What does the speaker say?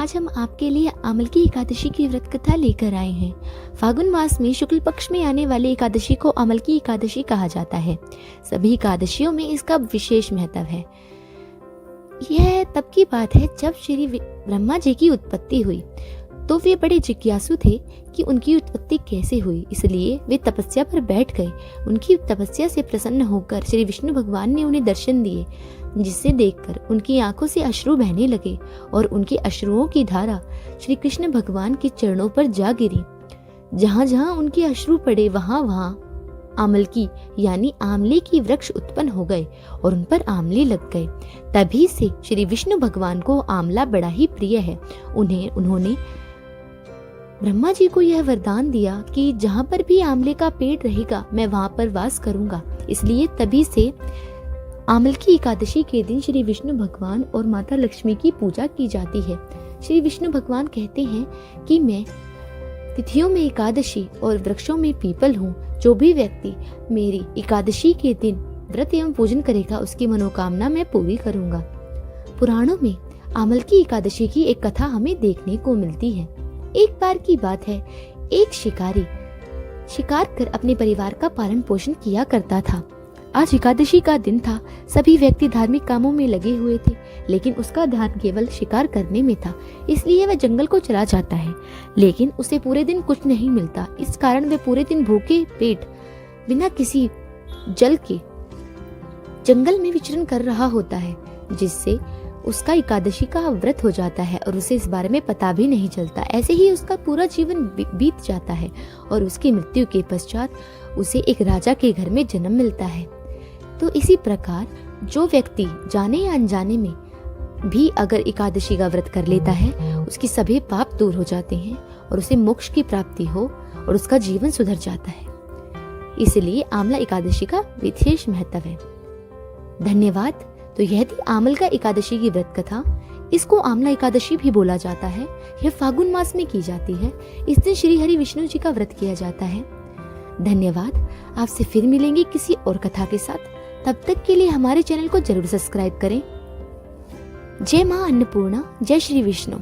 आज हम आपके लिए आमलकी एकादशी की व्रत कथा लेकर आए हैं। फागुन मास में शुक्ल पक्ष में आने वाली एकादशी को आमलकी एकादशी कहा जाता है। सभी एकादशियों में इसका विशेष महत्व है। यह तब की बात है जब श्री ब्रह्मा जी की उत्पत्ति हुई, तो वे बड़े जिज्ञासु थे कि उनकी उत्पत्ति कैसे हुई। इसलिए वे तपस्या पर बैठ गए। उनकी तपस्या से प्रसन्न होकर श्री विष्णु भगवान ने उन्हें दर्शन दिए, जिसे देखकर उनकी आंखों से अश्रु बहने लगे और उनके अश्रुओं की धारा श्री कृष्ण भगवान के चरणों पर जा गिरी। जहां जहां उनके अश्रु पड़े वहां वहां आमलकी यानी आंवले की वृक्ष उत्पन्न हो गए और उन पर आंवले लग गए। तभी से श्री विष्णु भगवान को आंवला बड़ा ही प्रिय है। उन्होंने ब्रह्मा जी को यह वरदान दिया कि जहाँ पर भी आंवले का पेड़ रहेगा मैं वहां पर वास करूंगा। इसलिए तभी से आमलकी एकादशी के दिन श्री विष्णु भगवान और माता लक्ष्मी की पूजा की जाती है। श्री विष्णु भगवान कहते हैं कि मैं तिथियों में एकादशी और वृक्षों में पीपल हूँ। जो भी व्यक्ति मेरी एकादशी के दिन व्रत एवं पूजन करेगा उसकी मनोकामना मैं पूरी करूंगा। पुराणों में आमलकी एकादशी की एक कथा हमें देखने को मिलती है। एक बार की बात है, एक शिकारी शिकार कर अपने परिवार का पालन पोषण किया करता था। आज एकादशी का दिन था। सभी व्यक्ति धार्मिक कामों में लगे हुए थे, लेकिन उसका ध्यान केवल शिकार करने में था। इसलिए वह जंगल को चला जाता है, लेकिन उसे पूरे दिन कुछ नहीं मिलता। इस कारण वह पूरे दिन भूखे पेट बिना किसी जल के जंगल में विचरण कर रहा होता है, जिससे उसका एकादशी का व्रत हो जाता है और उसे इस बारे में पता भी नहीं चलता। ऐसे ही उसका पूरा जीवन बीत जाता है और उसकी मृत्यु के पश्चात उसे एक राजा के घर में जन्म मिलता है। तो इसी प्रकार जो व्यक्ति जाने या अनजाने में भी अगर एकादशी का व्रत कर लेता है, उसकी सभी पाप दूर हो जाते हैं और उसे मोक्ष की प्राप्ति हो और उसका जीवन सुधर जाता है। इसलिए आंवला एकादशी का विशेष महत्व है। धन्यवाद। तो यह थी आंवला का एकादशी की व्रत कथा। इसको आंवला एकादशी भी बोला जाता है। यह फागुन मास में की जाती है। इस दिन श्री हरि विष्णु जी का व्रत किया जाता है। धन्यवाद। आपसे फिर मिलेंगे किसी और कथा के साथ। तब तक के लिए हमारे चैनल को जरूर सब्सक्राइब करें। जय मां अन्नपूर्णा, जय श्री विष्णु।